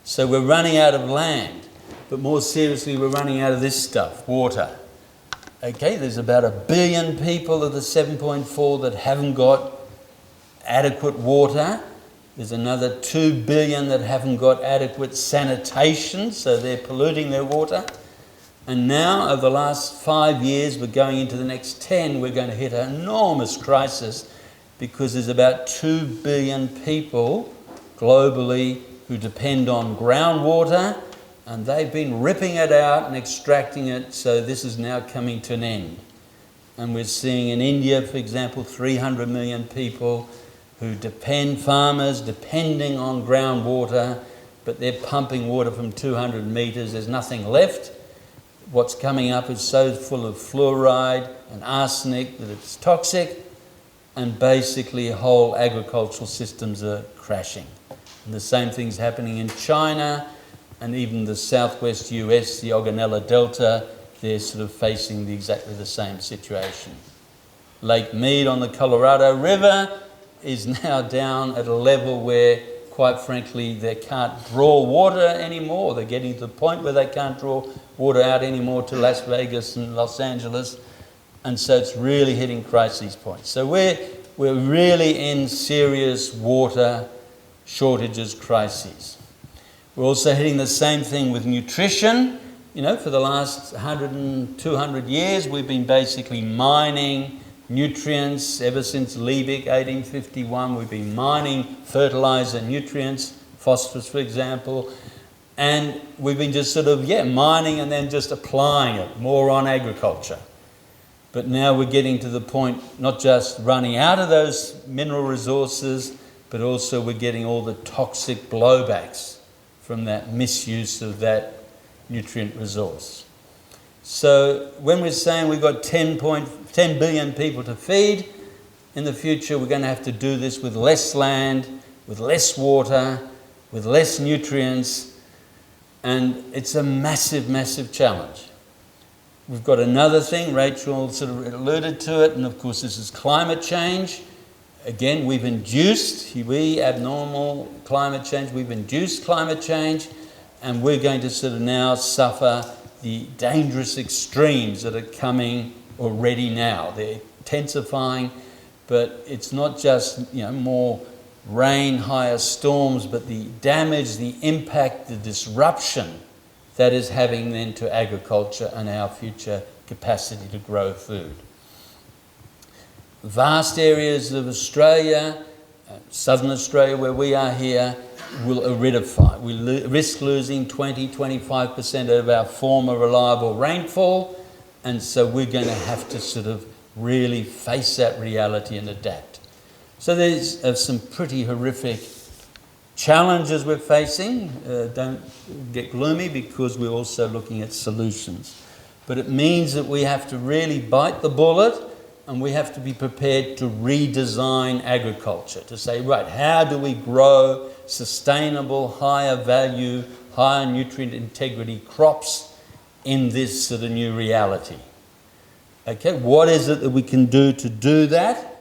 So we're running out of land, but more seriously, we're running out of this stuff, water. Okay, there's about 1 billion people of the 7.4 that haven't got adequate water. There's another 2 billion that haven't got adequate sanitation, so they're polluting their water. And now, over the last 5 years, we're going into the next 10, we're going to hit an enormous crisis because there's about 2 billion people globally who depend on groundwater, and they've been ripping it out and extracting it, so this is now coming to an end. And we're seeing in India, for example, 300 million people who farmers depending on groundwater, but they're pumping water from 200 metres, there's nothing left. What's coming up is so full of fluoride and arsenic that it's toxic, and basically whole agricultural systems are crashing. And the same thing's happening in China, and even the southwest US, the Ogonnella Delta, they're sort of facing exactly the same situation. Lake Mead on the Colorado River is now down at a level where, quite frankly, they can't draw water anymore. They're getting to the point where they can't draw water out anymore to Las Vegas and Los Angeles. And so it's really hitting crisis points. So we're really in serious water shortages crises. We're also hitting the same thing with nutrition. You know, for the last 100 and 200 years, we've been basically mining nutrients. Ever since Liebig, 1851, we've been mining fertilizer nutrients, phosphorus, for example, and we've been just sort of, mining and then just applying it more on agriculture. But now we're getting to the point, not just running out of those mineral resources, but also we're getting all the toxic blowbacks from that misuse of that nutrient resource. So when we're saying we've got 10 billion people to feed, in the future we're going to have to do this with less land, with less water, with less nutrients, and it's a massive, massive challenge. We've got another thing, Rachel sort of alluded to it, and of course this is climate change. Again, we've induced, abnormal climate change, we've induced climate change, and we're going to sort of now suffer the dangerous extremes that are coming already now. They're intensifying, but it's not just more rain, higher storms, but the damage, the impact, the disruption that is having then to agriculture and our future capacity to grow food. Vast areas of Australia, southern Australia where we are here, will aridify. We risk losing 20-25% of our former reliable rainfall, and so we're going to have to sort of really face that reality and adapt. So there's some pretty horrific challenges we're facing. Don't get gloomy, because we're also looking at solutions. But it means that we have to really bite the bullet, and we have to be prepared to redesign agriculture, to say, right, how do we grow sustainable, higher value, higher nutrient integrity crops in this sort of new reality? Okay, what is it that we can do to do that?